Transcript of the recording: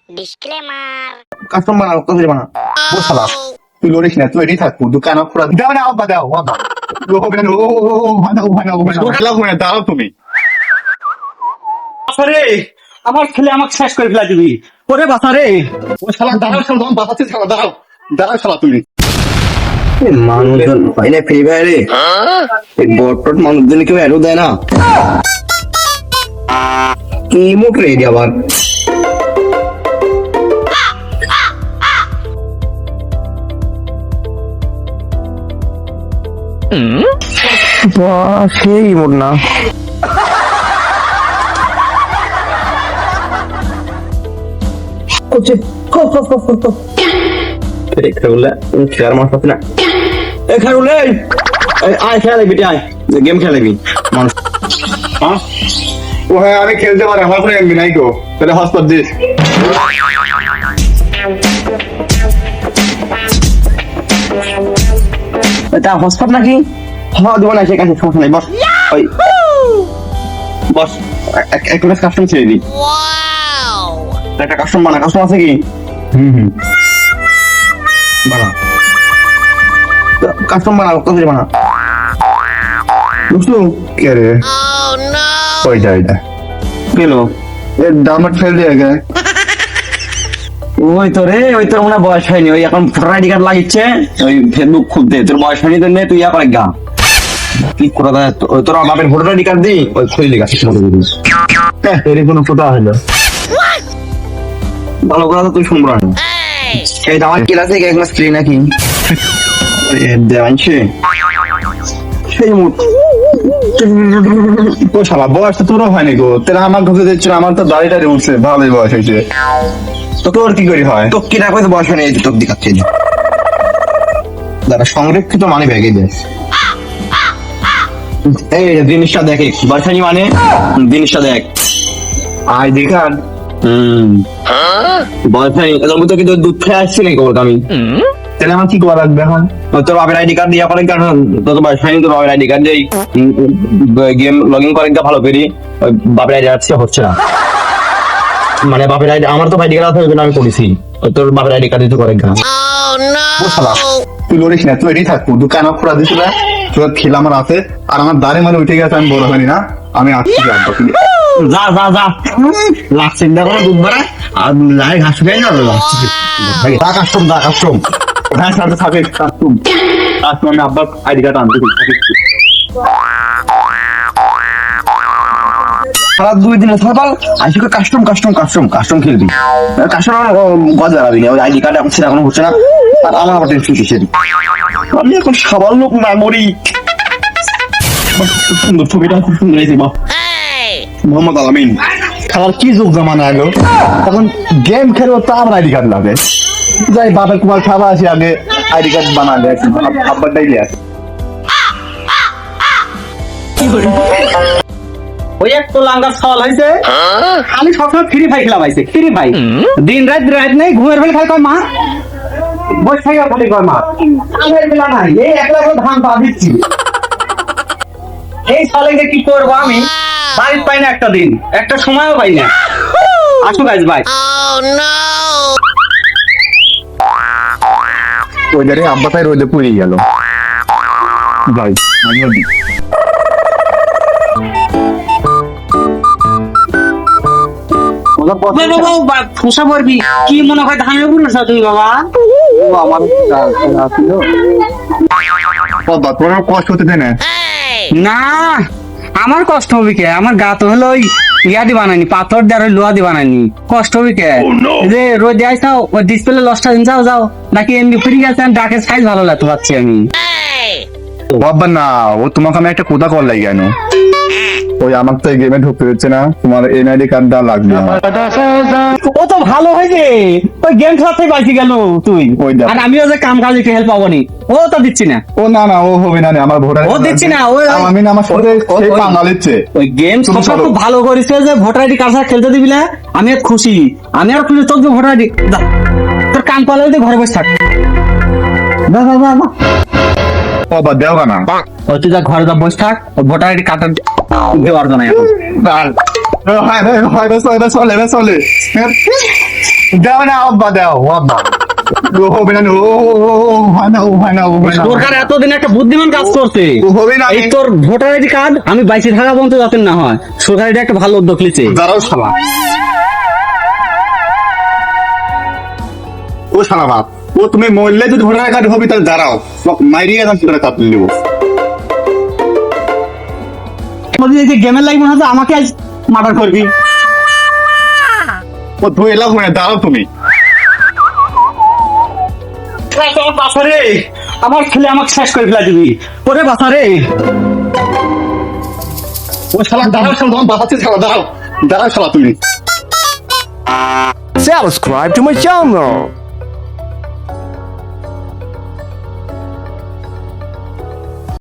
Disclaimer. Custom বানাও কত বানা ও শালা তুই লড়িস না তুই এটাই থাকবো দোকান পুরো দাও না আব্বা দাও আব্বা ও হবে না ও বানাও বানাও বানাও খেলা হয় দাও তুমি আরে আমার ছেলে আমাকে শেষ করে ফেলা দিবি ওরে বাসা রে ও শালা দাও শালা দাও বাবাতে শালা দাও দাও শালা তুমি মানুষজন পাই না ফ্রি ফায়ারে এই বটট মানুষজন কেউ এরও দেয় না কি মুখ রেডি আবার সেই ইমোট না গেম খেলাবি মানুষ ও হ্যাঁ আমি খেলতে পারি আমার কোনো এমবি নাই গো তাহলে হসপিটাল দিস এটা হসপিটাল নাকি হ্যাঁ দেবো না সেখানে সমস্যা নাই বস ওই বস একটা কাস্টম ছেড়ে দিই একটা কাস্টম বানা কাস্টম আছে কি বানা কাস্টম বানা কত বানা বুঝছো কে রে ওইটা ওইটা পেলো এর দামট ফেল দিয়ে গে ওই তো রে ওই তোর মনে বয়স হয়নি ওই এখন ভোটার আইডি কার্ড লাগিচ্ছে ওই ফেসবুক খুলতে তোর বয়স হয়নি তো নে তুই ইয়া করে গা কি করে দেয় ওই তোর বাপের ভোটার আইডি কার্ড দিই ওই খুলে লিখা এর কোনো ফটো হলো ভালো কথা তো তুই শুনবো না এই আমার ক্লাসে এক মাস ফ্রি নাকি দেওয়ানছে সেই মুখ ও শালা বয়স তো তোরও হয়নি গো তাহলে আমার ঘুরতে দিচ্ছিল আমার তো দাড়িটা উঠছে ভালোই বয়স হয়েছে তো তোর কি করি হয় তো কি রাখবে বয়স হয়নি তোর দেখাচ্ছে দাদা সংরক্ষিত মানে ব্যাগে দেয় এই জিনিসটা দেখ বয়স হয়নি মানে জিনিসটা দেখ আইডি কার্ড বয়স হয়নি এদের মধ্যে কিন্তু দুধ খেয়ে আসছি নাকি ওর আমি তাহলে আমার কি করা লাগবে এখন তোর বাপের আইডি কার্ড দিয়ে করেন কারণ তোর বয়স হয়নি তোর বাপের আইডি কার্ড দিয়ে গেম লগ ইন করেন ভালো করি ওই বাপের আইডি আসছে হচ্ছে না মানে বাপের আইডি আমার তো আইডি কার্ড আছে ওই জন্য আমি করেছি তোর বাপের আইডি কার্ড দিতে করেন ও শালা তুই লড়িস না তুই এটাই থাকবো দোকান খোলা দিছিল তোর খেলা আমার আছে আর আমার দাঁড়ে মানে উঠে গেছে আমি বড় হয়নি না আমি আসছি আব্বা যা যা যা লাগছে না কোনো দুধ ভরা আর লাই ঘাস খাই না দা কাস্টম হ্যাঁ সাথে থাকে কাস্টম আমি আব্বার আইডি কার্ড আনতে সারা 2 দিনে সকাল আইসি কাস্টম কাস্টম কাস্টম কাস্টম খেলবি কাস্টম গজ লাগাবি না ওই আইডি কার্ড এখন সেটা কোনো হচ্ছে না আর আমার আবার টেনশন কিসের আমি এখন সবার লোক না মরি খুব সুন্দর ছবিটা খুব সুন্দর হয়েছে বাপ মোহাম্মদ আলামিন খেলার কি যুগ জামানা এলো তখন গেম খেলবো তো আমার আইডি কার্ড লাগে যাই বাপের কুমার খাবা আসি আগে আইডি কার্ড বানালে আব্বারটাই দিয়ে ওই এক তো লাঙ্গার সওয়াল হয়েছে আমি সবসময় ফ্রি ফাই খেলা পাইছে ফ্রি ফাই দিন রাত নেই ঘুমের বেলা খাই কয় মা বসে থাকি বলি কয় মা কামের বেলা নাই এই একলা করে ধান পা দিচ্ছি এই সালে কি করবো আমি বাড়িতে পাই না একটা দিন একটা সময়ও পাই না আসো গাইজ ভাই ওই জায়গায় আব্বা তাই রোদে পুড়ে গেল ভাই ফুসা পড়বি কি মনে হয় ধানের উপর না তুমি বাবা আমার বাবা তোমার কষ্ট হতে দেয় না না আমার কষ্ট হবে কে আমার গা তো হলো ওই ইয়াদি বানানি পাথর দিয়ে ওই লোহা দিয়ে বানানি কষ্ট হবে কে যে রোদ আইসাও ওই ডিসপ্লে লসটা দিন যাও যাও নাকি এমনি ফ্রি গেছে ডাকের সাইজ ভালো লাগতে পারছি আমি বাবা না ও তোমাকে আমি একটা কোথা কল লাগে কেন ওই আমার তো এই গেমে ঢুকতে দিচ্ছে না তোমার এনআইডি কার্ডটা লাগবে ও তো ভালো হয়েছে ওই গেম খেলাতে বাঁচি গেল তুই আর আমিও যে কাম কাজ একটু হেল্প পাবো নি ও তো দিচ্ছি না ও না না ও হবে না আমার ভোটার ও দিচ্ছি না ও আমি না আমার সাথে সেই বাঙাল ইচ্ছে ওই গেম সব খুব ভালো করেছে যে ভোটার আইডি কার্ড খেলতে দিবি না আমি আর খুশি আমি আর খুশি তোর ভোটার আইডি তোর কাম পালালে ঘরে বসে থাক না না না না বাবা দেও না ওই তুই যা ঘরে যা বসে থাক ভোটার আইডি কার্ড দেওয়ার জন্য এখন হয় চলে দাও না আব্বা, দাও আব্বা। ও হবে না, ও হয় না, ও হয় না, ও হয় না। সরকার এতদিন একটা বুদ্ধিমান কাজ করছে। ও হবে না। এই তোর ভোটার আইডি কার্ড আমি বাইশে থাকা পর্যন্ত যাতে না হয়, সরকার এটা একটা ভালো উদ্যোগ নিচ্ছে। দাঁড়াও শালা। ও শালা বাপ, ও তুমি মরলে যদি ভোটার কার্ড হবে তাহলে দাঁড়াও, মাইরিয়ে আমি ভোটার কার্ড নেব। এই যে গেমের লাইফ মনে হচ্ছে আমাকে আজ মার্ডার করবি। ও ধুয়ে এলাম মানে, দাঁড়াও তুমি। বাসারে, আমার ছেলে আমাকে শেষ করে ফেলা দিবি। ওরে বাসারে, ও শালা দাঁড়াও, শালা তোমার বাঁচাচ্ছে, শালা দাঁড়াও, দাঁড়াও শালা তুমি। Subscribe to my channel.